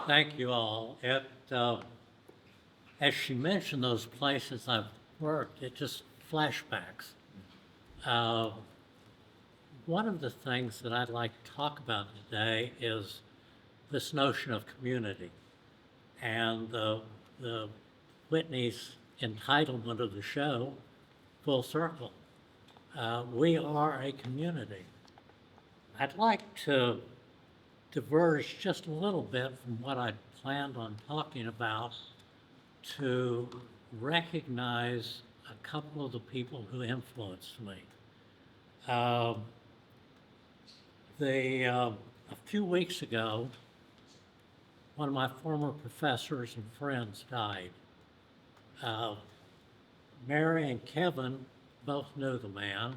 Thank you all. As she mentioned those places I've worked, it just flashbacks. Uh, One of the things that I'd like to talk about today is this notion of community and the Whitney's entitlement of the show, Full Circle. We are a community. I'd like to diverge just a little bit from what I'd planned on talking about to recognize a couple of the people who influenced me. A few weeks ago, one of my former professors and friends died. Mary and Kevin both knew the man,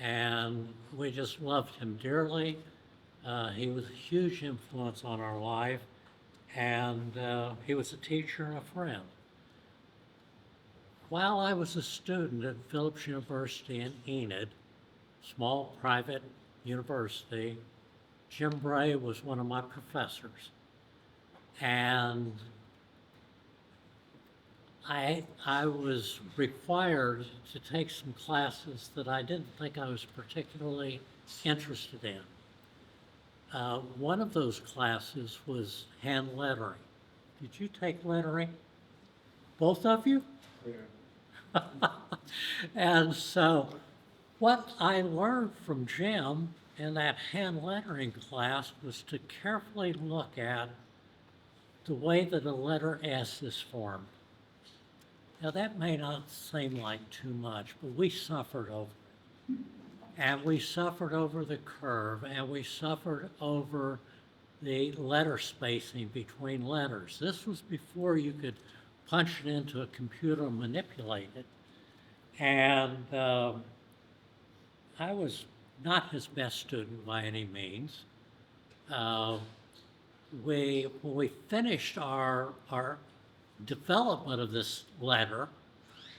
and we just loved him dearly. He was a huge influence on our life, and he was a teacher and a friend. While I was a student at Phillips University in Enid, small private university, Jim Bray was one of my professors. And I was required to take some classes that I didn't think I was particularly interested in. One of those classes was hand lettering. Did you take lettering? Both of you? Yeah. And so what I learned from Jim in that hand lettering class was to carefully look at the way that a letter S is formed. Now that may not seem like too much, but we suffered over it. And we suffered over the curve, and we suffered over the letter spacing between letters. This was before you could punch it into a computer and manipulate it. And I was not his best student by any means. When we finished our development of this letter,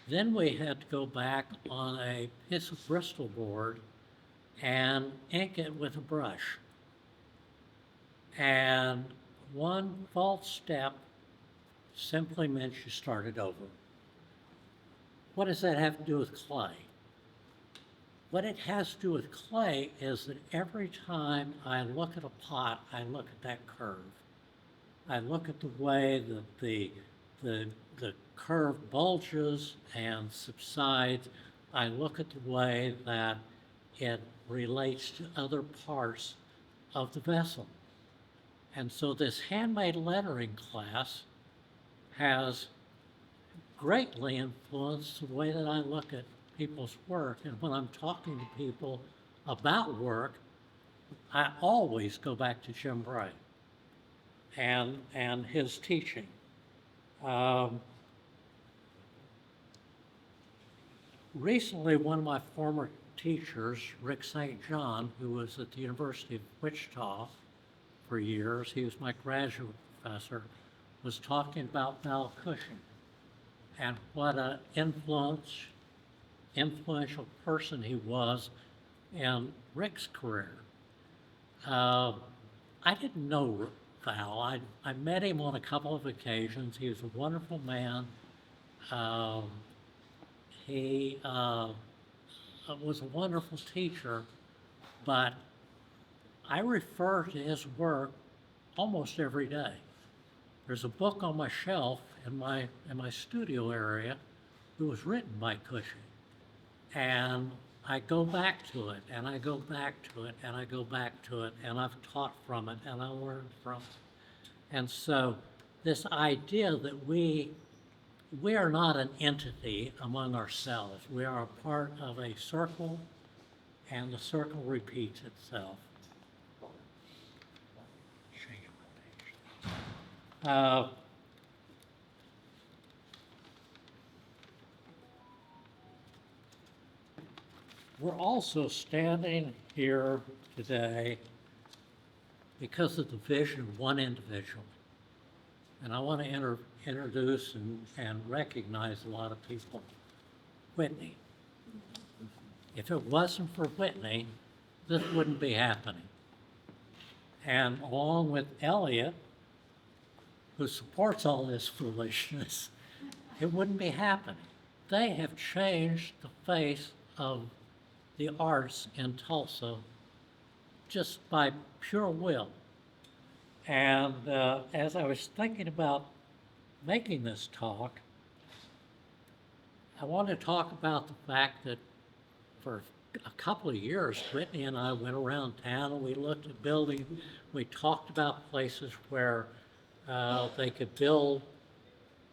then we had to go back on a piece of Bristol board and ink it with a brush. And one false step simply meant you started over. What does that have to do with clay? What it has to do with clay is that every time I look at a pot, I look at that curve. I look at the way that the curve bulges and subsides. I look at the way that it relates to other parts of the vessel. And so this handmade lettering class has greatly influenced the way that I look at people's work. And when I'm talking to people about work, I always go back to Jim Bray and his teaching. Recently, one of my former teachers, Rick St. John, who was at the University of Wichita for years, he was my graduate professor, was talking about Val Cushing and what an influential person he was in Rick's career. I didn't know Val. I met him on a couple of occasions. He was a wonderful man. He was a wonderful teacher, but I refer to his work almost every day. There's a book on my shelf in my studio area that was written by Cushing, and I go back to it, and I go back to it, and I go back to it, and I've taught from it, and I learned from it. And so this idea that we are not an entity among ourselves. We are a part of a circle, and the circle repeats itself. We're also standing here today because of the vision of one individual. And I want to introduce and recognize a lot of people. Whitney. If it wasn't for Whitney, this wouldn't be happening. And along with Elliot, who supports all this foolishness, it wouldn't be happening. They have changed the face of the arts in Tulsa just by pure will. And as I was thinking about making this talk, I want to talk about the fact that for a couple of years, Whitney and I went around town and we looked at buildings. We talked about places where they could build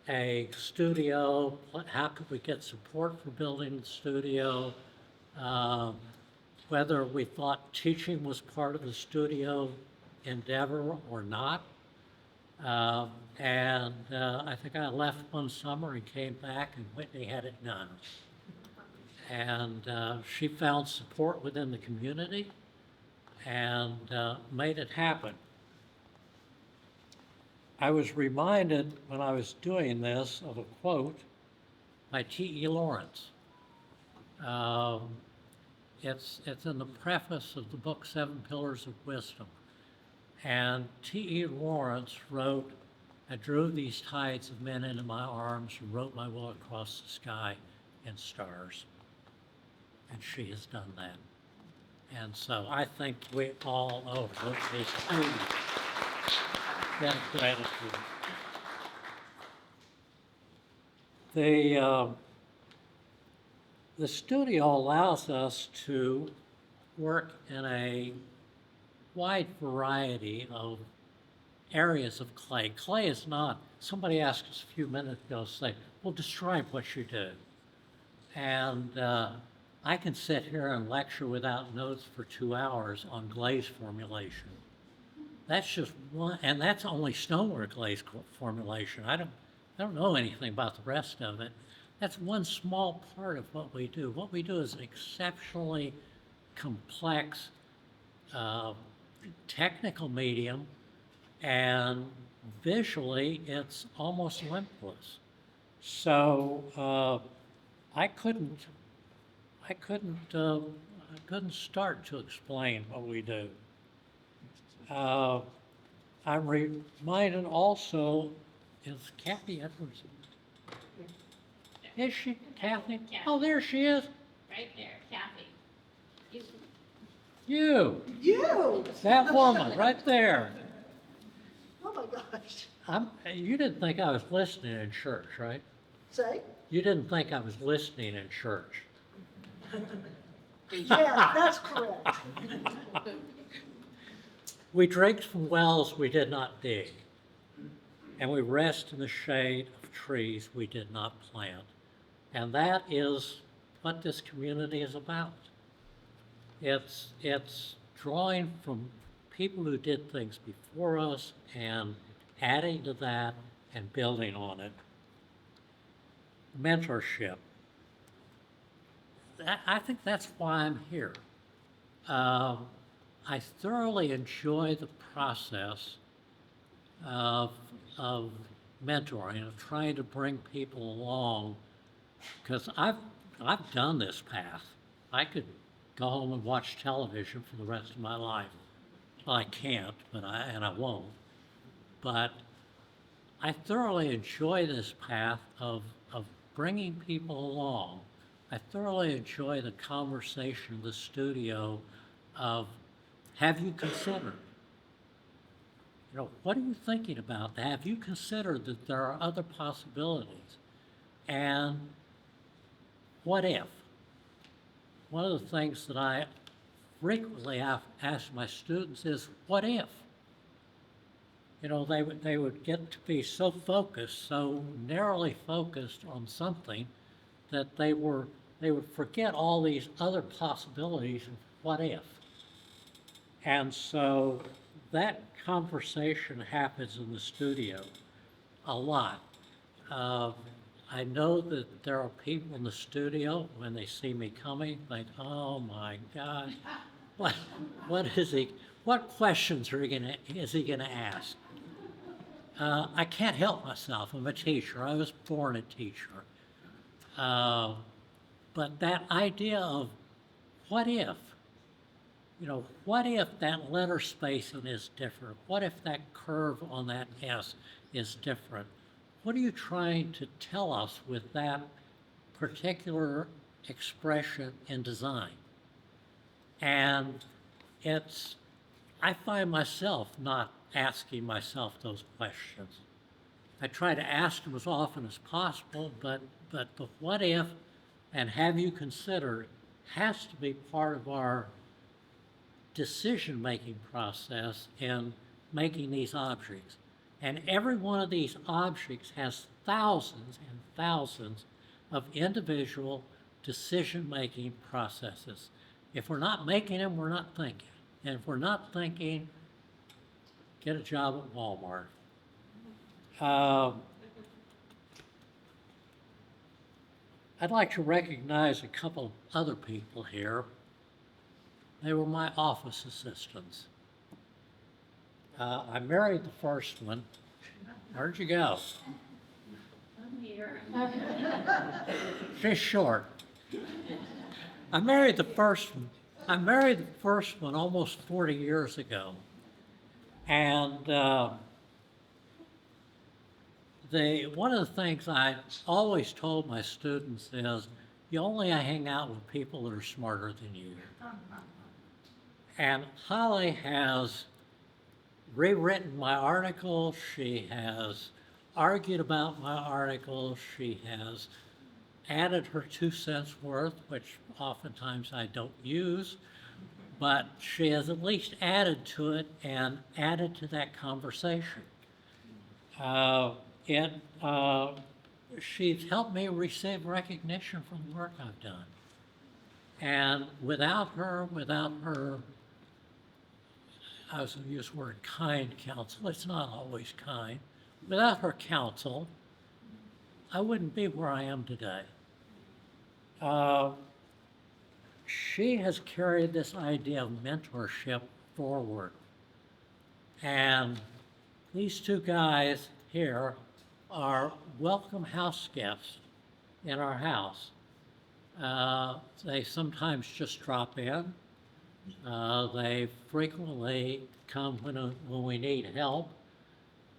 a studio. How could we get support for building the studio? Whether we thought teaching was part of the studio endeavor or not. I think I left one summer and came back and Whitney had it done. And she found support within the community and made it happen. I was reminded when I was doing this of a quote by T.E. Lawrence. It's in the preface of the book, 7 Pillars of Wisdom. And T.E. Lawrence wrote, "I drove these tides of men into my arms and wrote my will across the sky in stars." And she has done that. And so I think we all owe her this gratitude. The studio allows us to work in a wide variety of areas of clay. Clay is not, somebody asked us a few minutes ago, say, well, describe what you do. And I can sit here and lecture without notes for 2 hours on glaze formulation. That's just one, and that's only stoneware glaze formulation. I don't know anything about the rest of it. That's one small part of what we do. What we do is an exceptionally complex technical medium, and visually it's almost limitless. So I couldn't start to explain what we do. I'm reminded also, is Kathy Edwards? Is she, Kathy? Oh, there she is. Right there, Kathy. You. You! That woman right there. Oh my gosh. You didn't think I was listening in church, right? Say? You didn't think I was listening in church. Yeah, that's correct. We drink from wells we did not dig, and we rest in the shade of trees we did not plant. And that is what this community is about. It's drawing from people who did things before us and adding to that and building on it. Mentorship. I think that's why I'm here. I thoroughly enjoy the process of mentoring, of trying to bring people along, because I've done this path. I could go home and watch television for the rest of my life. Well, I can't, but I won't. But I thoroughly enjoy this path of bringing people along. I thoroughly enjoy the conversation in the studio of, have you considered? You know, what are you thinking about? Have you considered that there are other possibilities? And what if? One of the things that I frequently ask my students is, what if? You know, they would get to be so focused, so narrowly focused on something that they would forget all these other possibilities of what if. And so that conversation happens in the studio a lot. I know that there are people in the studio, when they see me coming, think, oh my God, what questions is he gonna ask? I can't help myself. I'm a teacher. I was born a teacher. But that idea of what if what if that letter spacing is different? What if that curve on that S is different? What are you trying to tell us with that particular expression in design? And I find myself not asking myself those questions. I try to ask them as often as possible, but the what if and have you considered has to be part of our decision-making process in making these objects. And every one of these objects has thousands and thousands of individual decision-making processes. If we're not making them, we're not thinking. And if we're not thinking, get a job at Walmart. I'd like to recognize a couple of other people here. They were my office assistants. I married the first one. Where'd you go? I'm here. She's short. I married the first one almost 40 years ago. And one of the things I always told my students is, you only hang out with people that are smarter than you. And Holly has rewritten my article. She has argued about my article. She has added her 2 cents worth, which oftentimes I don't use, but she has at least added to it and added to that conversation. She's helped me receive recognition from the work I've done. And without her, I was going to use the word kind counsel. It's not always kind. Without her counsel, I wouldn't be where I am today. She has carried this idea of mentorship forward. And these two guys here are welcome house guests in our house. They sometimes just drop in. They frequently come when we need help.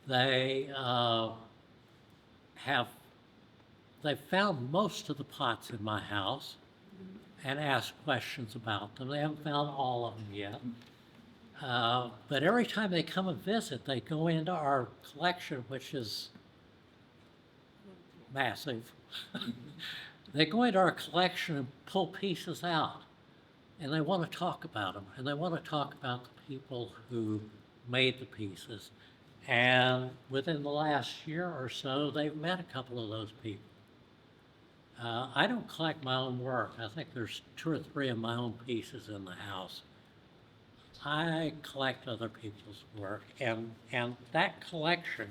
They found most of the pots in my house and asked questions about them. They haven't found all of them yet. But every time they come and visit, they go into our collection, which is massive. They go into our collection and pull pieces out, and they want to talk about them, and they want to talk about the people who made the pieces. And within the last year or so, they've met a couple of those people. I don't collect my own work. I think there's 2 or 3 of my own pieces in the house. I collect other people's work, and that collection,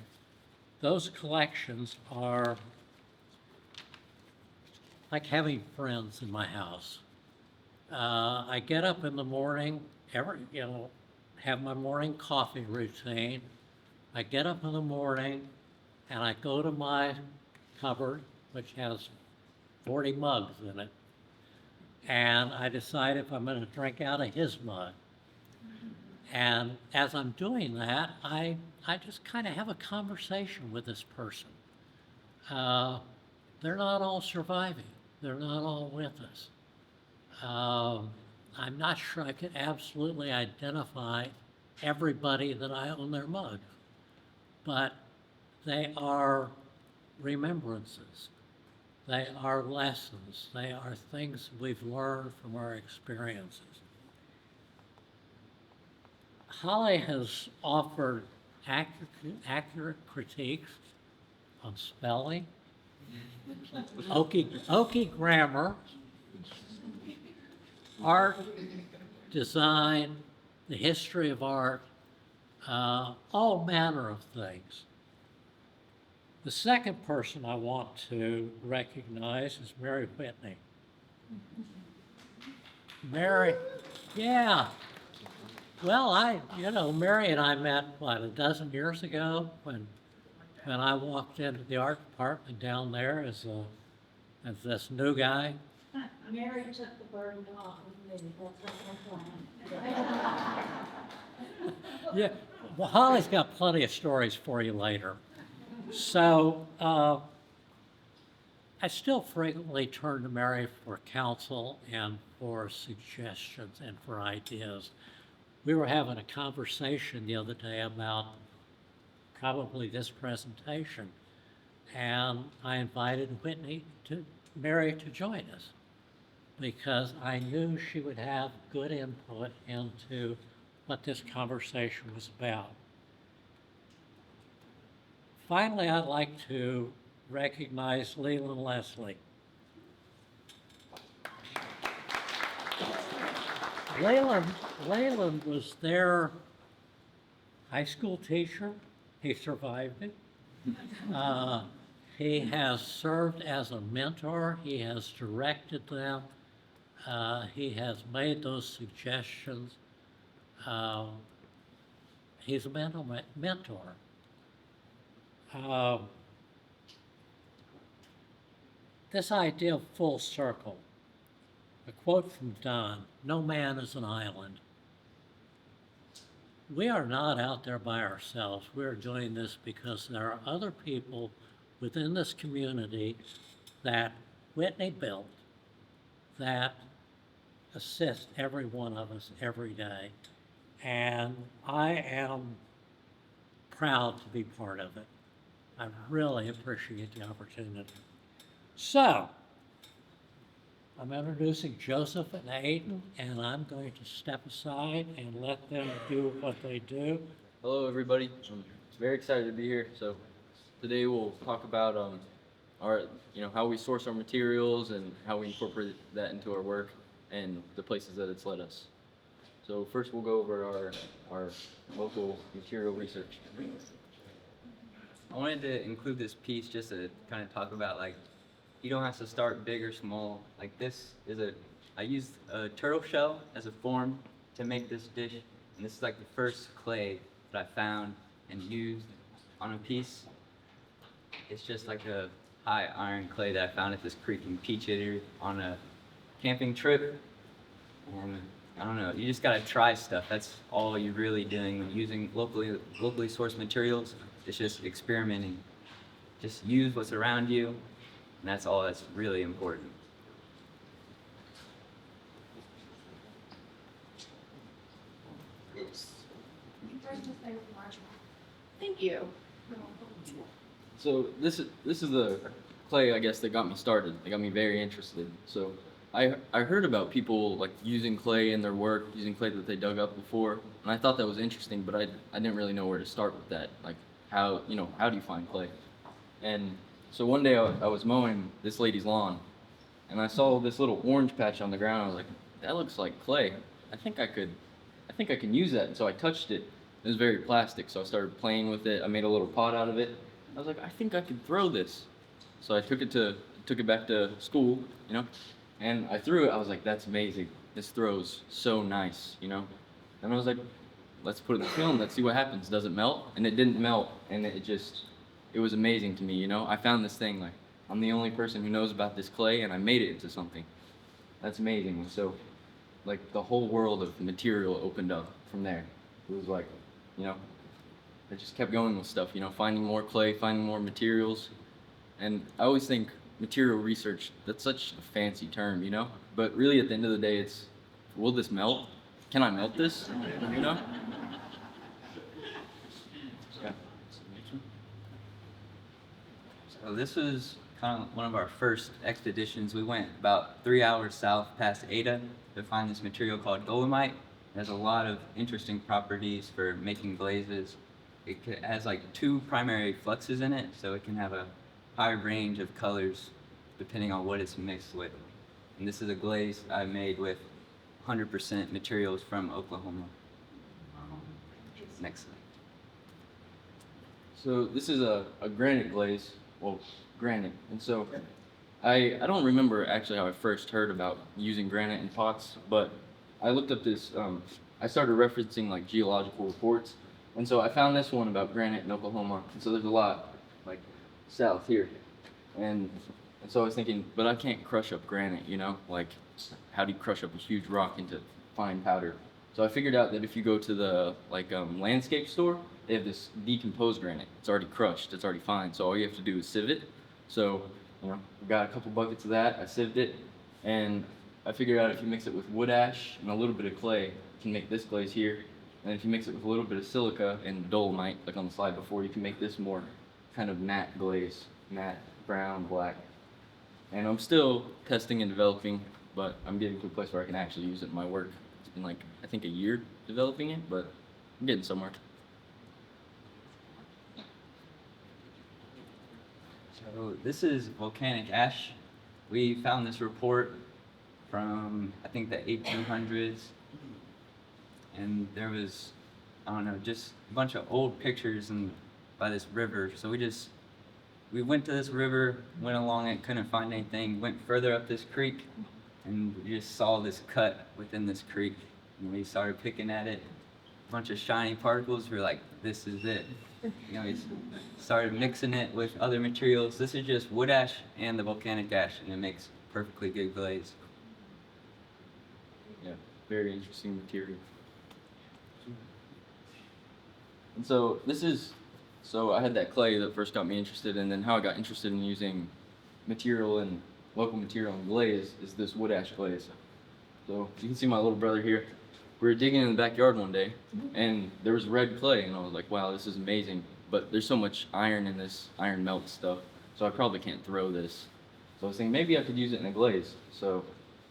those collections are like having friends in my house. I get up in the morning, have my morning coffee routine. I get up in the morning and I go to my cupboard, which has 40 mugs in it, and I decide if I'm going to drink out of his mug. And as I'm doing that, I just kind of have a conversation with this person. They're not all surviving. They're not all with us. I'm not sure I could absolutely identify everybody that I own their mug, but they are remembrances. They are lessons. They are things we've learned from our experiences. Holly has offered accurate critiques on spelling, okie grammar, art, design, the history of art, all manner of things. The second person I want to recognize is Mary Whitney. Mary, yeah. Well, Mary and I met, a dozen years ago when I walked into the art department down there as this new guy. Mary took the burden off of me, that's what I'm saying. Yeah, well, Holly's got plenty of stories for you later. So, I still frequently turn to Mary for counsel and for suggestions and for ideas. We were having a conversation the other day about probably this presentation, and I invited Mary to join us because I knew she would have good input into what this conversation was about. Finally, I'd like to recognize Leland Leslie. Leland was their high school teacher. He survived it. He has served as a mentor. He has directed them. He has made those suggestions. He's a mentor. This idea of full circle, a quote from Donne, "No man is an island." We are not out there by ourselves. We're doing this because there are other people within this community that Whitney built that assist every one of us every day. And I am proud to be part of it. I really appreciate the opportunity. So, I'm introducing Joseph and Ayden, and I'm going to step aside and let them do what they do. Hello, everybody. I'm very excited to be here. So, today we'll talk about how we source our materials and how we incorporate that into our work and the places that it's led us. So, first we'll go over our local material research. I wanted to include this piece just to kind of talk about, like, you don't have to start big or small. Like, I used a turtle shell as a form to make this dish, and this is like the first clay that I found and used on a piece. It's just like a high iron clay that I found at this creek in Peach Eatery on a camping trip. And I don't know, you just gotta try stuff. That's all you're really doing when using locally sourced materials. It's just experimenting. Just use what's around you, and that's all that's really important. Thank you. So this is the clay, I guess, that got me started. That got me very interested. So I heard about people like using clay in their work, using clay that they dug up before, and I thought that was interesting, but I didn't really know where to start with that. Like how do you find clay? And so one day I was mowing this lady's lawn, and I saw this little orange patch on the ground. I was like, that looks like clay. I think I can use that. And so I touched it. It was very plastic, so I started playing with it. I made a little pot out of it. I was like, I think I could throw this. So I took it back to school, and I threw it. I was like, that's amazing. This throws so nice, And I was like, let's put it in the kiln. Let's see what happens. Does it melt? And it didn't melt, and it was amazing to me, I found this thing, like, I'm the only person who knows about this clay, and I made it into something. That's amazing. And so, like, the whole world of material opened up from there. It was like, I just kept going with stuff, finding more clay, finding more materials. And I always think material research, that's such a fancy term, But really, at the end of the day, it's, will this melt? Can I melt this? Yeah. So this was kind of one of our first expeditions. We went about 3 hours south past Ada to find this material called dolomite. It has a lot of interesting properties for making glazes. It has like 2 primary fluxes in it, so it can have a high range of colors depending on what it's mixed with. And this is a glaze I made with 100% materials from Oklahoma. Next slide. So this is a granite glaze, granite. And so I don't remember actually how I first heard about using granite in pots, but I looked up this, I started referencing like geological reports. And so I found this one about granite in Oklahoma. And so there's a lot like south here. And And so I was thinking, but I can't crush up granite, like how do you crush up a huge rock into fine powder? So I figured out that if you go to the landscape store, they have this decomposed granite. It's already crushed, it's already fine. So all you have to do is sieve it. So, we got a couple buckets of that. I sieved it, and I figured out if you mix it with wood ash and a little bit of clay, you can make this glaze here. And if you mix it with a little bit of silica and dolomite, like on the slide before, you can make this more kind of matte glaze, matte brown, black. And I'm still testing and developing, but I'm getting to a place where I can actually use it in my work. It's been like, I think a year developing it, but I'm getting somewhere. So this is volcanic ash. We found this report from, I think, the 1800s. And there was, I don't know, just a bunch of old pictures by this river. So we went to this river, went along it, couldn't find anything, went further up this creek, and we just saw this cut within this creek. And we started picking at it, a bunch of shiny particles. We were like, this is it. We started mixing it with other materials. This is just wood ash and the volcanic ash, and it makes perfectly good glaze. Yeah, very interesting material. And so so I had that clay that first got me interested, and then how I got interested in using local material and glaze is this wood ash glaze. So you can see my little brother here. We were digging in the backyard one day, and there was red clay, and I was like, wow, this is amazing. But there's so much iron in this iron melt stuff, so I probably can't throw this. So I was thinking maybe I could use it in a glaze. So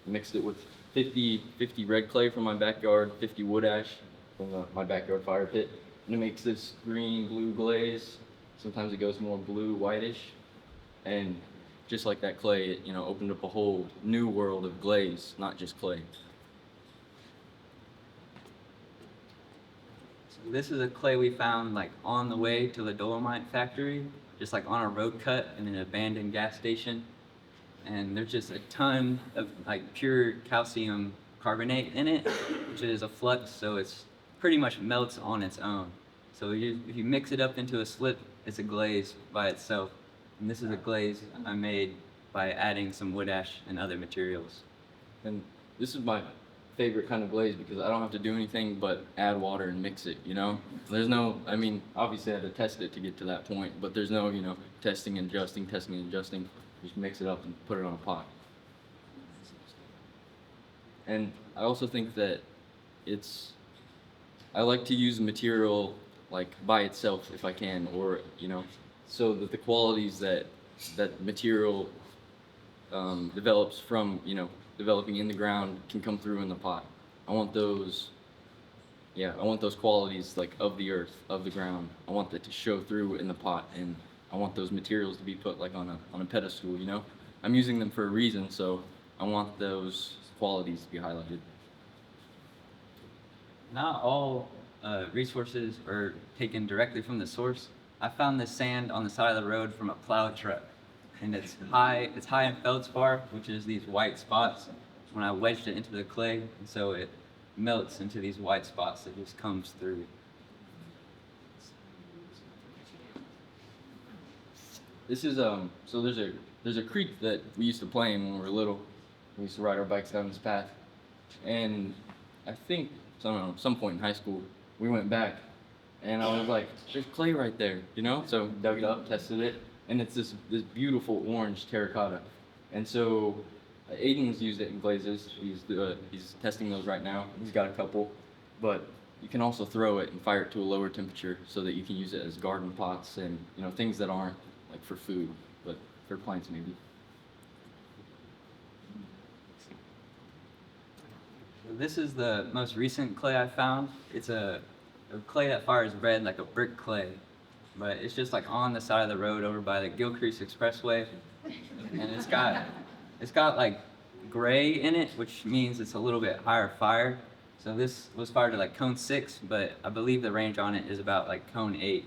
I mixed it with 50 red clay from my backyard, 50 wood ash from my backyard fire pit, and it makes this green blue glaze. Sometimes it goes more blue whitish, and just like that clay, it opened up a whole new world of glaze, not just clay. So this is a clay we found on the way to the dolomite factory, just on a road cut in an abandoned gas station. And there's just a ton of pure calcium carbonate in it, which is a flux, so it's pretty much melts on its own. So if you mix it up into a slip, it's a glaze by itself. And this is a glaze I made by adding some wood ash and other materials. And this is my favorite kind of glaze because I don't have to do anything but add water and mix it, There's no, obviously I had to test it to get to that point, but there's no, testing and adjusting. Just mix it up and put it on a pot. And I also think that I like to use material by itself if I can, or, so that the qualities that material develops from, developing in the ground can come through in the pot. I want those qualities of the earth, of the ground. I want that to show through in the pot, and I want those materials to be put on a pedestal, I'm using them for a reason, so I want those qualities to be highlighted. Not all resources are taken directly from the source. I found this sand on the side of the road from a plow truck, and it's high in feldspar, which is these white spots. When I wedged it into the clay, and so it melts into these white spots that just comes through. This is so there's a creek that we used to play in when we were little. We used to ride our bikes down this path, and I think some point in high school we went back, and I was like, "There's clay right there," So dug it up, tested it, and it's this beautiful orange terracotta. And so Ayden's used it in glazes. He's testing those right now. He's got a couple, but you can also throw it and fire it to a lower temperature so that you can use it as garden pots and things that aren't for food, but for plants maybe. This is the most recent clay I found. It's a clay that fires red like a brick clay, but it's just on the side of the road over by the Gilcrease Expressway, and it's got gray in it, which means it's a little bit higher fire. So this was fired to cone 6, but I believe the range on it is about cone 8.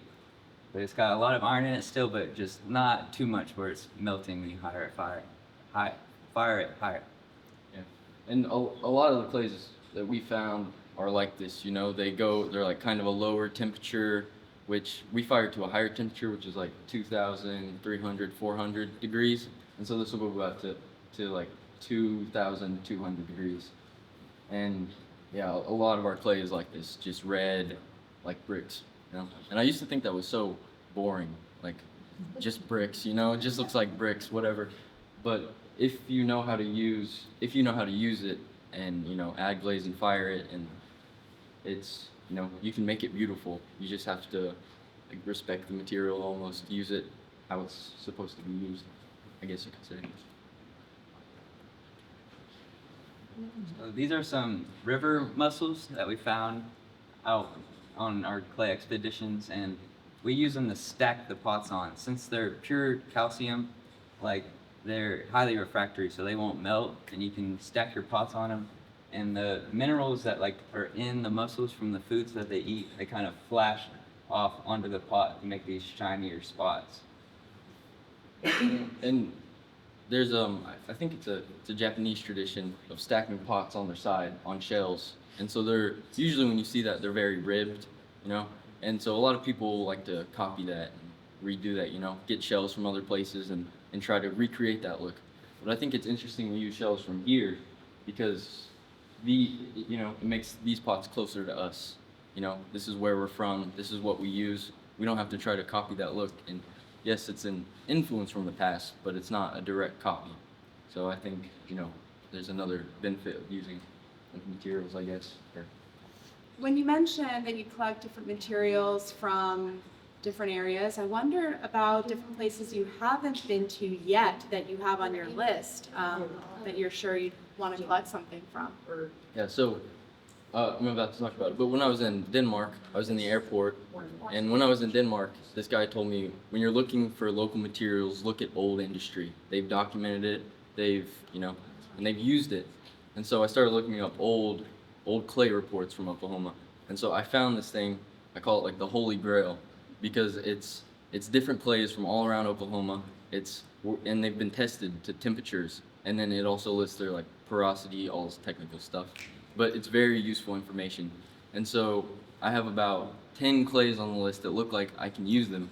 But it's got a lot of iron in it still, but just not too much where it's melting when you fire it higher. Yeah, and a lot of the clays that we found are like this. They're kind of a lower temperature, which we fire to a higher temperature, which is like 2,300, 400 degrees. And so this will go about to like 2,200 degrees. And yeah, a lot of our clay is like this, just red, like bricks, you know? And I used to think that was so boring, like just bricks, you know, it just looks like bricks, whatever. But if you know how to use it and, you know, add glaze and fire it, and it's, you know, you can make it beautiful. You just have to like respect the material, almost use it how it's supposed to be used, I guess you could say. So these are some river mussels that we found out on our clay expeditions, and we use them to stack the pots on. Since they're pure calcium, like they're highly refractory, so they won't melt, and you can stack your pots on them. And the minerals that like are in the mussels from the foods that they eat, they kind of flash off onto the pot to make these shinier spots. And there's I think it's a Japanese tradition of stacking pots on their side on shells, and so they're usually, when you see that, they're very ribbed, you know, and so a lot of people like to copy that and redo that, you know, get shells from other places and try to recreate that look. But I think it's interesting we use shells from here because you know, it makes these pots closer to us. You know, this is where we're from, this is what we use. We don't have to try to copy that look. And yes, it's an influence from the past, but it's not a direct copy. So I think, you know, there's another benefit of using materials, I guess. When you mentioned that you collect different materials from different areas, I wonder about different places you haven't been to yet that you have on your list that you're sure you'd want to collect something from. Yeah, so I'm about to talk about it, but when I was in Denmark, I was in the airport, and when I was in Denmark, this guy told me, when you're looking for local materials, look at old industry. They've documented it, you know, and they've used it. And so I started looking up old clay reports from Oklahoma. And so I found this thing, I call it like the Holy Grail, because it's different clays from all around Oklahoma. And they've been tested to temperatures, and then it also lists their like porosity, all this technical stuff. But it's very useful information. And so I have about 10 clays on the list that look like I can use them.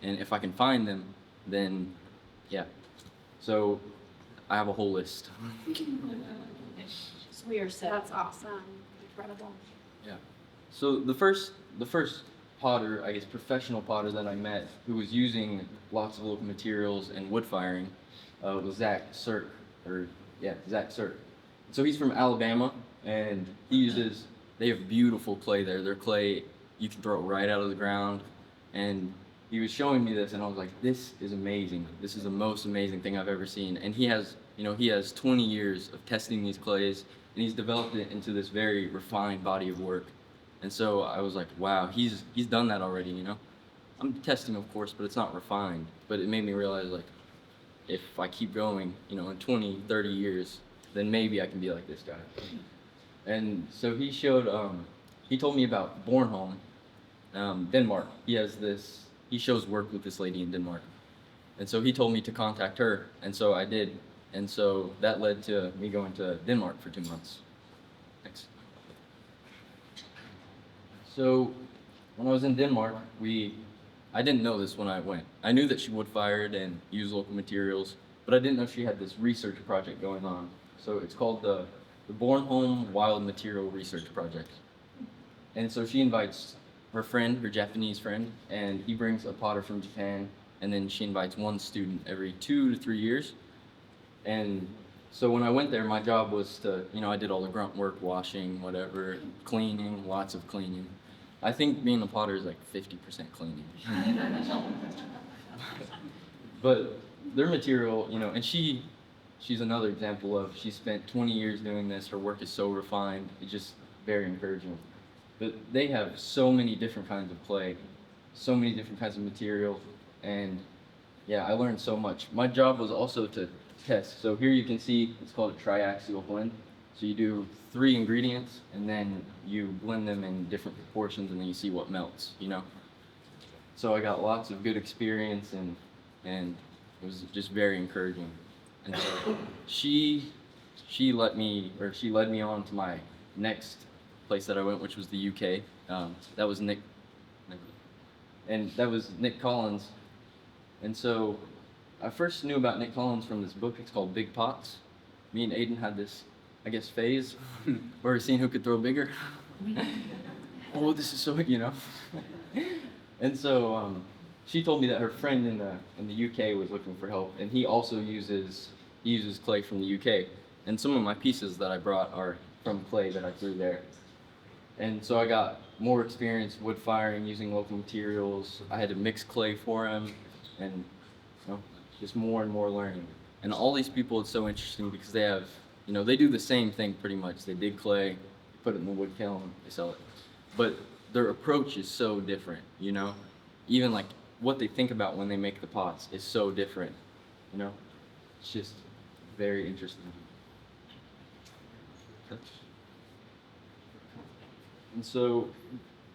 And if I can find them, then yeah. So I have a whole list. We are set. That's awesome. Incredible. Yeah. So the first potter, I guess professional potter that I met who was using lots of local materials and wood firing was Zach Sirk. So he's from Alabama, and they have beautiful clay there. Their clay, you can throw it right out of the ground. And he was showing me this, and I was like, this is amazing. This is the most amazing thing I've ever seen. And he has 20 years of testing these clays, and he's developed it into this very refined body of work. And so I was like, wow, he's done that already, you know? I'm testing, of course, but it's not refined. But it made me realize, like, if I keep going, you know, in 20, 30 years, then maybe I can be like this guy. And so he told me about Bornholm, Denmark. He shows work with this lady in Denmark. And so he told me to contact her, and so I did. And so that led to me going to Denmark for 2 months. Thanks. So when I was in Denmark, I didn't know this when I went. I knew that she wood fired and used local materials, but I didn't know she had this research project going on. So it's called the Bornholm Wild Material Research Project. And so she invites her Japanese friend, and he brings a potter from Japan, and then she invites one student every 2 to 3 years. And so when I went there, my job was to, you know, I did all the grunt work, washing, whatever, cleaning, lots of cleaning. I think being a potter is like 50% cleaning. But their material, you know, and she's another example of, she spent 20 years doing this. Her work is so refined. It's just very encouraging. But they have so many different kinds of clay, so many different kinds of material, and yeah, I learned so much. My job was also to test. So here you can see it's called a triaxial blend. So you do 3 ingredients, and then you blend them in different proportions, and then you see what melts, you know? So I got lots of good experience, and it was just very encouraging. And so she led me on to my next place that I went, which was the UK. That was and that was Nick Collins. And so I first knew about Nick Collins from this book. It's called Big Pots. Me and Ayden had this, I guess, phase where we're seeing who could throw bigger. Oh, this is so, And so she told me that her friend in the UK was looking for help, and he also uses clay from the UK. And some of my pieces that I brought are from clay that I threw there. And so I got more experience wood firing using local materials. I had to mix clay for him, and just more and more learning. And all these people, it's so interesting because they have, they do the same thing pretty much. They dig clay, put it in the wood kiln, they sell it. But their approach is so different, Even like what they think about when they make the pots is so different, It's just very interesting. And so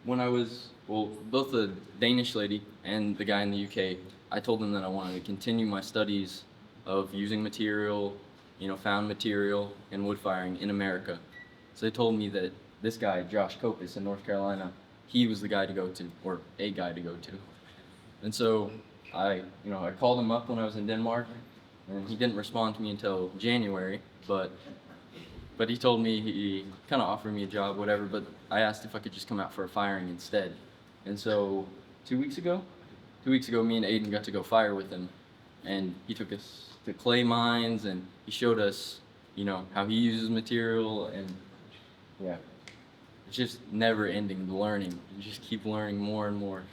when I was, both the Danish lady and the guy in the UK, I told them that I wanted to continue my studies of using material, found material and wood firing in America. So they told me that this guy, Josh Kopis in North Carolina, he was the guy to go to, or a guy to go to. And so I called him up when I was in Denmark, and he didn't respond to me until January, but he told me, he kind of offered me a job, whatever, but I asked if I could just come out for a firing instead. And so 2 weeks ago, me and Ayden got to go fire with him, and he took us to clay mines, and he showed us, how he uses material, and yeah, it's just never ending, the learning. You just keep learning more and more.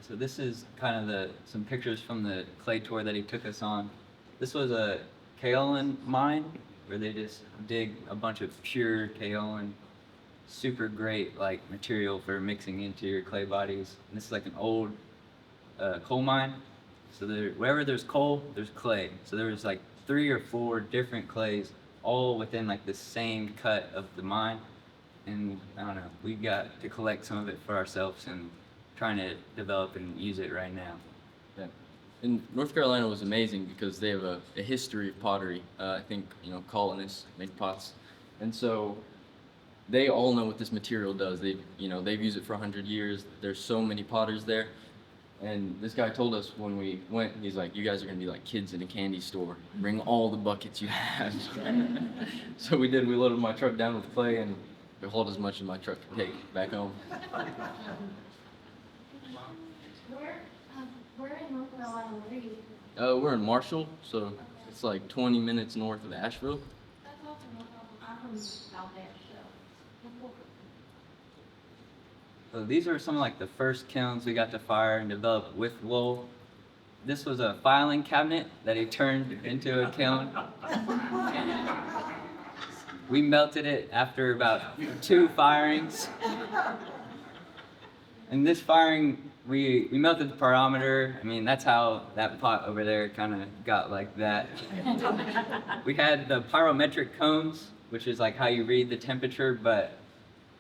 So this is kind of some pictures from the clay tour that he took us on. This was a kaolin mine where they just dig a bunch of pure kaolin, super great material for mixing into your clay bodies. And this is like an old coal mine. So wherever there's coal, there's clay. So there was 3 or 4 different clays all within the same cut of the mine. And I don't know, we got to collect some of it for ourselves and trying to develop and use it right now. Yeah. And North Carolina was amazing because they have a history of pottery. I think, colonists make pots. And so they all know what this material does. They've used it for 100 years. There's so many potters there. And this guy told us when we went, he's like, you guys are going to be like kids in a candy store. Bring all the buckets you have. So we did. We loaded my truck down with clay, and we hauled as much as my truck could take back home. Where in North Carolina were you? We're in Marshall, so it's 20 minutes north of Asheville. That's awesome. I'm from Alabama, so. So these are some of the first kilns we got to fire and develop with Lowell. This was a filing cabinet that he turned into a kiln. We melted it after about 2 firings. And this firing, we melted the pyrometer. I mean, that's how that pot over there kind of got like that. We had the pyrometric cones, which is how you read the temperature, but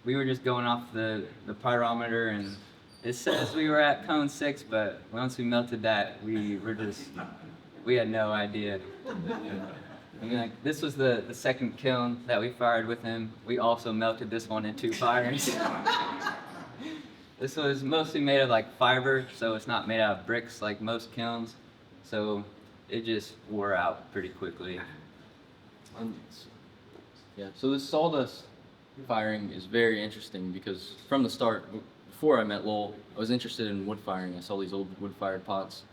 we were just going off the pyrometer, and it says we were at cone 6, but once we melted that, we had no idea. I mean, this was the second kiln that we fired with him. We also melted this one in 2 fires. This was mostly made of fiber, so it's not made out of bricks like most kilns. So it just wore out pretty quickly. Yeah, so this sawdust firing is very interesting because from the start, before I met Lowell, I was interested in wood firing. I saw these old wood-fired pots.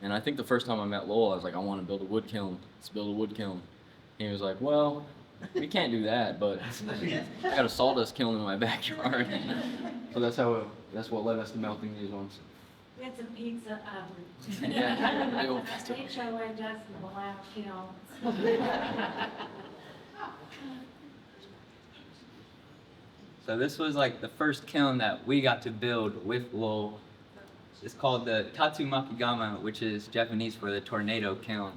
And I think the first time I met Lowell, I was like, I want to build a wood kiln. Let's build a wood kiln. And he was like, well, we can't do that, but I got a sawdust kiln in my backyard. So that's what led us to melting these ones. We had some pizza ovens. Yeah, big old pizza. HOA Justin will allow kilns. So this was the first kiln that we got to build with Lowell. It's called the Tatsumakigama, which is Japanese for the tornado kiln.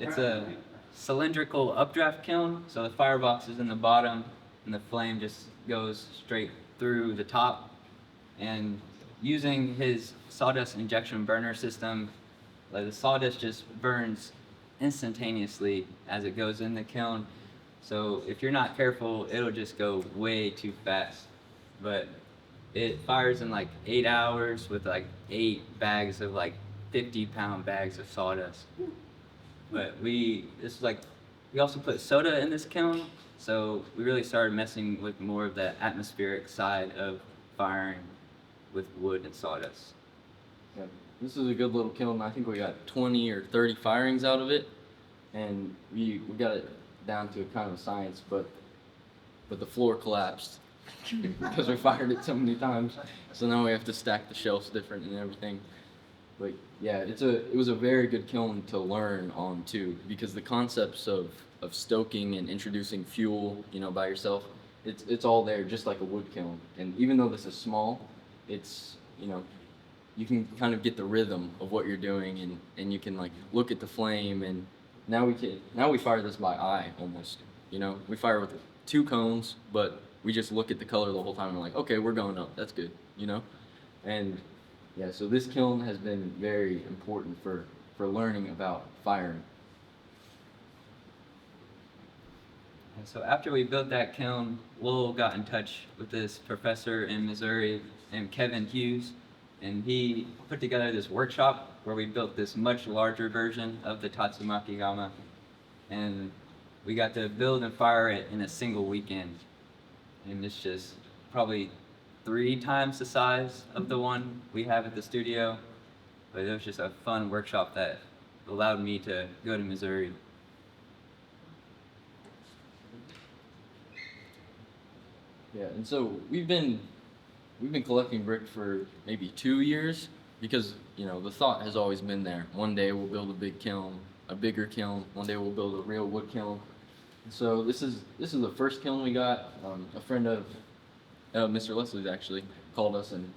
It's a cylindrical updraft kiln, so the firebox is in the bottom and the flame just goes straight through the top. And using his sawdust injection burner system, the sawdust just burns instantaneously as it goes in the kiln. So if you're not careful, it'll just go way too fast. but it fires in like 8 hours with like 8 bags of like 50-pound bags of sawdust. But we also put soda in this kiln, so we really started messing with more of the atmospheric side of firing with wood and sawdust. Yeah, this is a good little kiln. I think we got 20 or 30 firings out of it, and we got it down to a kind of a science, but the floor collapsed because we fired it so many times. So now we have to stack the shelves different and everything. But yeah, it was a very good kiln to learn on too, because the concepts of stoking and introducing fuel, by yourself, it's all there just like a wood kiln. And even though this is small, it's you can kind of get the rhythm of what you're doing, and you can like look at the flame, and now we fire this by eye almost. We fire with 2 cones, but we just look at the color the whole time and we're like, okay, we're going up, that's good, and yeah, so this kiln has been very important for learning about firing. And so after we built that kiln, Will got in touch with this professor in Missouri named Kevin Hughes, and he put together this workshop where we built this much larger version of the Tatsumaki Gama, and we got to build and fire it in a single weekend. And it's just probably 3 times the size of the one we have at the studio, but it was just a fun workshop that allowed me to go to Missouri. Yeah, and so we've been collecting brick for maybe 2 years, because the thought has always been there. One day we'll build a big kiln, a bigger kiln. One day we'll build a real wood kiln. And so this is the first kiln we got. A friend of Mr. Leslie's actually called us and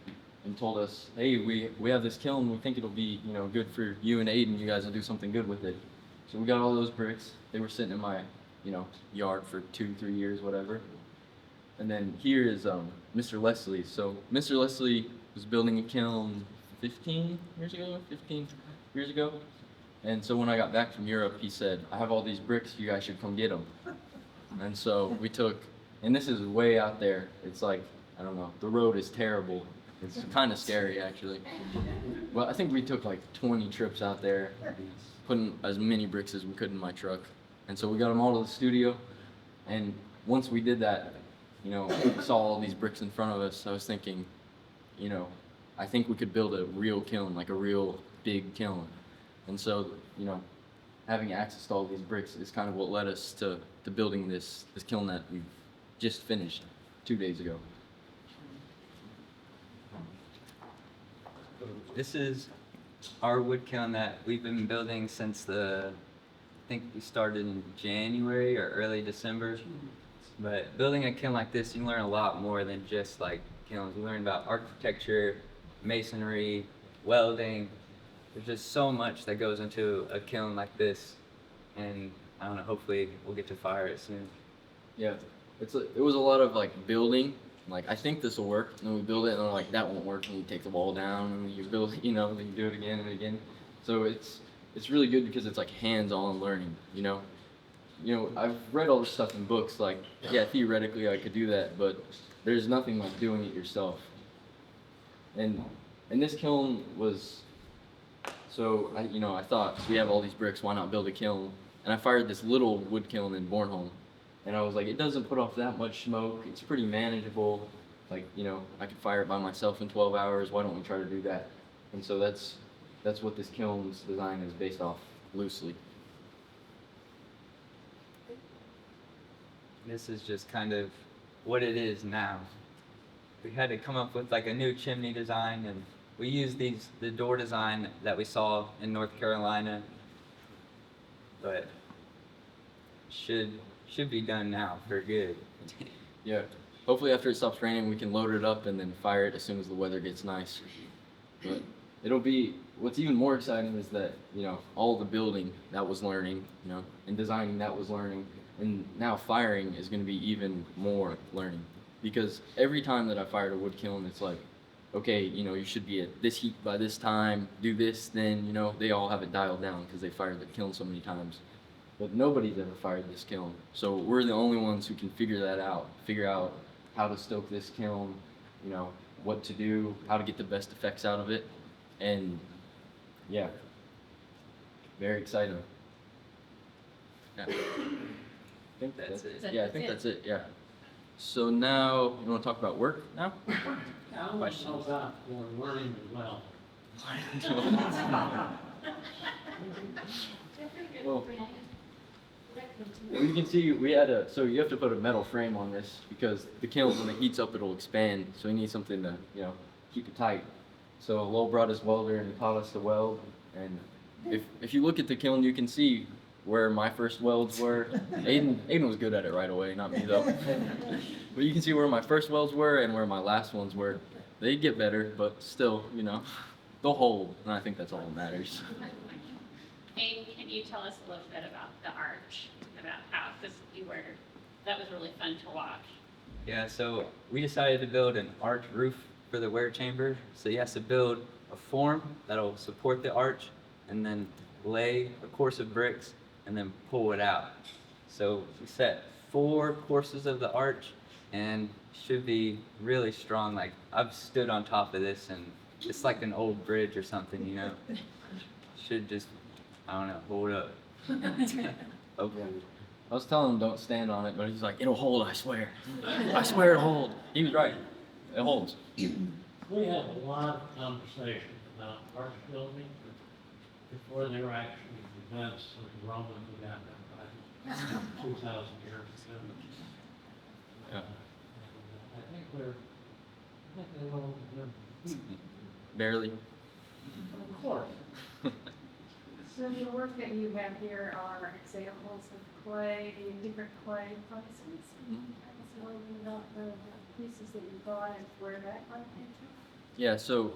told us, hey, we have this kiln. We think it'll be good for you and Ayden. You guys will do something good with it. So we got all those bricks. They were sitting in my yard for 2-3 years, whatever. And then here is Mr. Leslie. So Mr. Leslie was building a kiln 15 years ago. And so when I got back from Europe, he said, I have all these bricks, you guys should come get them. And so we took, and this is way out there. It's like, I don't know, the road is terrible. It's kind of scary, actually. Well, I think we took like 20 trips out there, putting as many bricks as we could in my truck. And so we got them all to the studio. And once we did that, we saw all these bricks in front of us. I was thinking, I think we could build a real kiln, like a real big kiln. And so, having access to all these bricks is kind of what led us to building this kiln that we just finished 2 days ago. This is our wood kiln that we've been building since I think we started in January or early December. But building a kiln like this, you learn a lot more than just like kilns. You learn about architecture, masonry, welding. There's just so much that goes into a kiln like this, and I don't know, hopefully we'll get to fire it soon. Yeah, it was a lot of like building. Like, I think this will work, and then we build it, and they're like, that won't work, and you take the wall down, and you build, then you do it again and again. So it's really good because it's like hands-on learning. I've read all this stuff in books. Like, yeah, theoretically I could do that, but there's nothing like doing it yourself. And this kiln was. So I thought, we have all these bricks, why not build a kiln? And I fired this little wood kiln in Bornholm, and I was like, it doesn't put off that much smoke. It's pretty manageable. Like, I could fire it by myself in 12 hours. Why don't we try to do that? And so that's what this kiln's design is based off loosely. This is just kind of what it is now. We had to come up with like a new chimney design, and we used the door design that we saw in North Carolina, but should be done now for good. Yeah. Hopefully after it stops raining, we can load it up and then fire it as soon as the weather gets nice. But what's even more exciting is that, all the building that was learning, and designing that was learning, and now firing is going to be even more learning. Because every time that I fired a wood kiln, it's like, okay, you should be at this heat by this time, do this, then, they all have it dialed down because they fired the kiln so many times. But nobody's ever fired this kiln. So we're the only ones who can figure out how to stoke this kiln, you know, what to do, how to get the best effects out of it, and yeah, very exciting. Yeah. I think That's it. Yeah, I think that's it. Yeah. So now you want to talk about work now? I want to know about your learning as well. Well, you can see we had so you have to put a metal frame on this because the kiln, when it heats up, it'll expand. So you need something to, you know, keep it tight. So Lowell brought his welder and he taught us to weld. And if you look at the kiln, you can see where my first welds were. Ayden was good at it right away, not me though. But you can see where my first welds were and where my last ones were. They get better, but still, you know, they'll hold. And I think that's all that matters. Ayden, can you tell us a little bit about the arch, about how, because that was really fun to watch. Yeah, so we decided to build an arch roof for the wear chamber. So he has to build a form that'll support the arch and then lay a course of bricks and then pull it out. So we set 4 courses of the arch and should be really strong. Like I've stood on top of this and it's like an old bridge or something, you know. Should just, I don't know, hold up. Okay. I was telling him don't stand on it, but he's like, it'll hold, I swear. I swear it'll hold. He was right. It holds. We had a lot of conversation about arch building before there were actually events of the Romans who got them right 2,000 years ago. Yeah. I think they're all good. Barely. Of course. So the work that you have here are examples of clay, different clay processes. So about the pieces that you got and where that went into? Yeah, so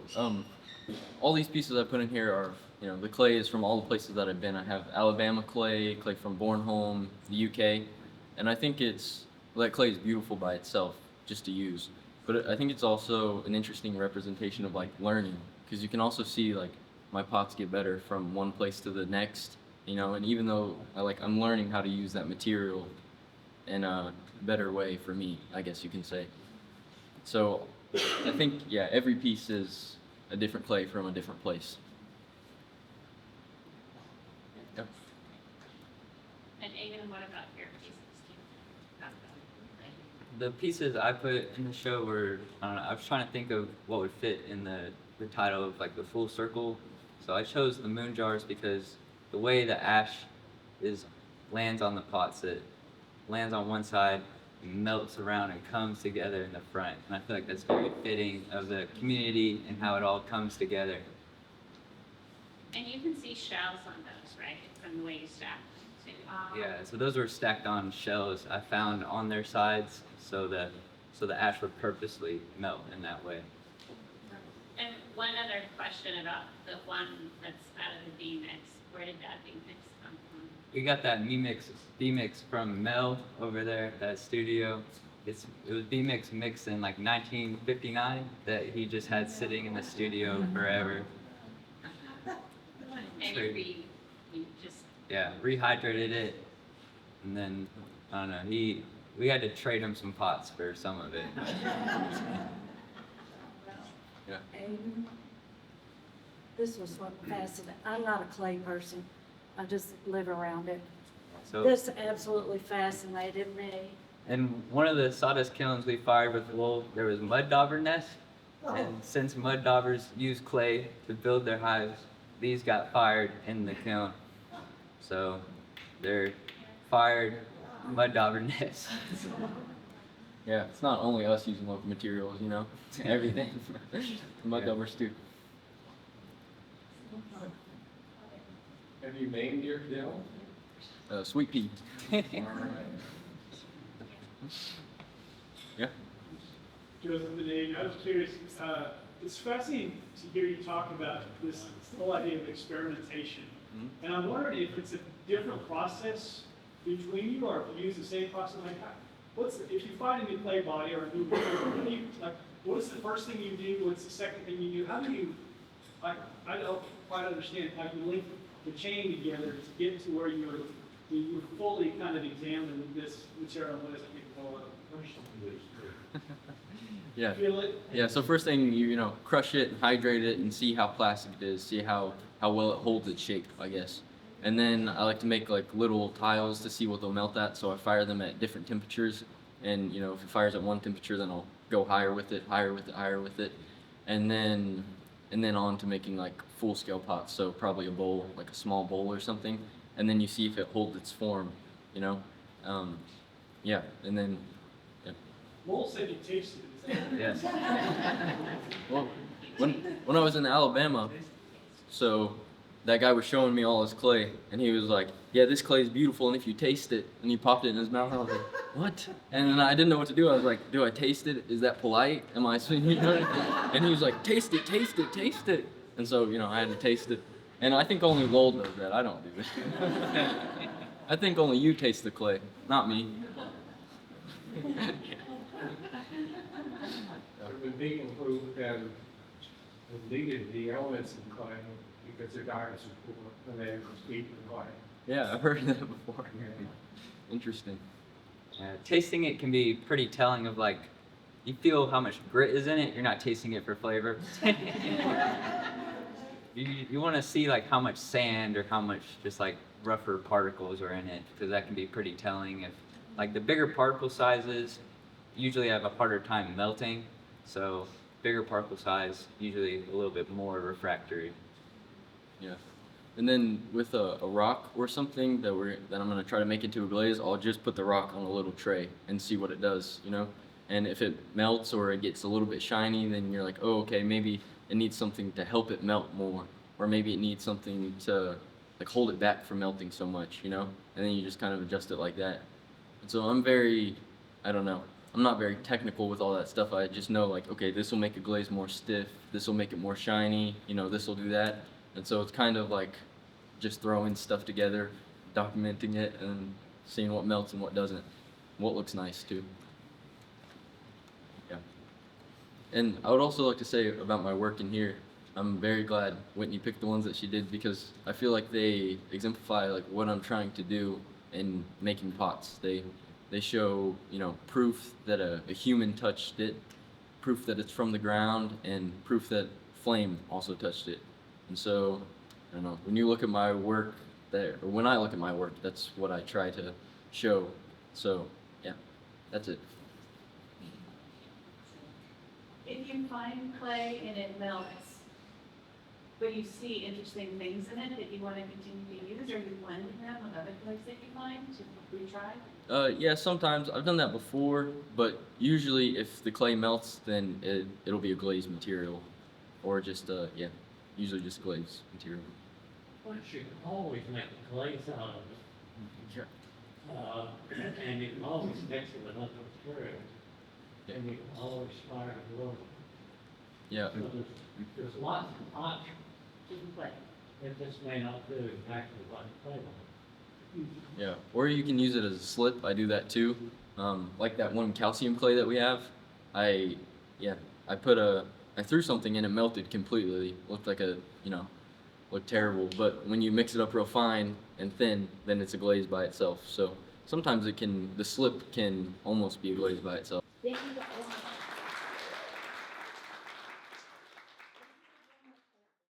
all these pieces I put in here are, you know, the clay is from all the places that I've been. I have Alabama clay, clay from Bornholm, the UK, and I think that clay is beautiful by itself, just to use. But I think it's also an interesting representation of like learning, because you can also see like my pots get better from one place to the next, you know, and even though I'm learning how to use that material in a better way for me, I guess you can say. So I think, yeah, every piece is a different clay from a different place. Yep. And Ayden, what about your pieces? Do you have them? The pieces I put in the show were, I don't know, I was trying to think of what would fit in the title of like the full circle. So I chose the moon jars because the way the ash lands on the pots, it lands on one side, melts around and comes together in the front. And I feel like that's very fitting of the community and how it all comes together. And you can see shells on those, right, from the way you stack them too. Yeah, so those were stacked on shells I found on their sides so the ash would purposely melt in that way. And one other question about the one that's out of the B mix. Where did that B mix come from? We got that B-mix from Mel over there at that studio. It was B-mix mixed in like 1959 that he just had sitting in the studio forever. And you just, Yeah, rehydrated it, and then I don't know. We had to trade him some pots for some of it. Yeah. And this was what fascinating. I'm not a clay person. I just live around it. So, This absolutely fascinated me. in one of the sawdust kilns we fired with wool, there was mud dauber nests, and since mud daubers use clay to build their hives, these got fired in the kiln. So they're fired mud dauber nests. Yeah, it's not only us using local materials, you know, everything. Mud Yeah. daubers too. Have you named your kiln? Sweet pea. Yeah. Joseph and Ayden, I was curious, it's fascinating to hear you talk about this whole idea of experimentation. Mhm. And I'm wondering if it's a different process between you, or if you use the same process. Like, if you find a new clay body or a new material, what is the first thing you do? What's the second thing you do? How do you, I don't quite understand how you link the chain together to get to where you're fully kind of examining this material and what it's capable of. Yeah. Feel it? Yeah, so first thing, you know, crush it, hydrate it, and see how plastic it is, see how well it holds its shape, I guess. And then I like to make like little tiles to see what they'll melt at, so I fire them at different temperatures. And you know, if it fires at one temperature, then I'll go higher with it, higher with it, higher with it. And then on to making like full scale pots, so probably a bowl, like a small bowl or something. And then you see if it holds its form, you know? Yeah, and then, yeah. Lowell said you tasted it. Yes. Well, when I was in Alabama, so that guy was showing me all his clay, and he was like, "Yeah, this clay is beautiful, and if you taste it," and he popped it in his mouth. I was like, "What?" And then I didn't know what to do. I was like, "Do I taste it? Is that polite? Am I?" You know? And he was like, "Taste it, taste it, taste it." And so you know, I had to taste it. And I think only Lowell does that. I don't do it. I think only you taste the clay, not me. The big improvement and deleted the elements in clay because their diets are poor and they eat in clay. Yeah, I've heard that before. Interesting. Tasting it can be pretty telling of like, you feel how much grit is in it, you're not tasting it for flavor. You want to see like how much sand or how much just like rougher particles are in it, because that can be pretty telling. If like the bigger particle sizes usually have a harder time melting, so bigger particle size usually a little bit more refractory. Yeah. And then with a rock or something that I'm gonna try to make into a glaze, I'll just put the rock on a little tray and see what it does, you know? And if it melts or it gets a little bit shiny, then you're like, oh, okay, maybe it needs something to help it melt more. Or maybe it needs something to like hold it back from melting so much, you know? And then you just kind of adjust it like that. And so I don't know, I'm not very technical with all that stuff. I just know like, okay, this will make a glaze more stiff, this will make it more shiny, you know, this will do that. And so it's kind of like just throwing stuff together, documenting it, and seeing what melts and what doesn't, what looks nice too. Yeah. And I would also like to say about my work in here, I'm very glad Whitney picked the ones that she did, because I feel like they exemplify like what I'm trying to do in making pots. They show, you know, proof that a human touched it, proof that it's from the ground, and proof that flame also touched it. And so, I don't know, when you look at my work or when I look at my work, that's what I try to show. So, yeah, that's it. If you find clay and it melts, but you see interesting things in it that you want to continue to use, or you blend them with other clays that you find to retry? Yeah, sometimes I've done that before, but usually if the clay melts, then it'll be a glazed material, or just yeah, usually just glazed material. Well, you can always make a glaze out of it. Sure. And you can always mix it with other material. Yeah. And you can always fire it low. Yeah. So there's lots of options. It just may not do exactly what you play on. Yeah, or you can use it as a slip. I do that too. Like that one calcium clay that we have. I threw something in, it melted completely. Looked like looked terrible. But when you mix it up real fine and thin, then it's a glaze by itself. So sometimes the slip can almost be a glaze by itself. Thank you.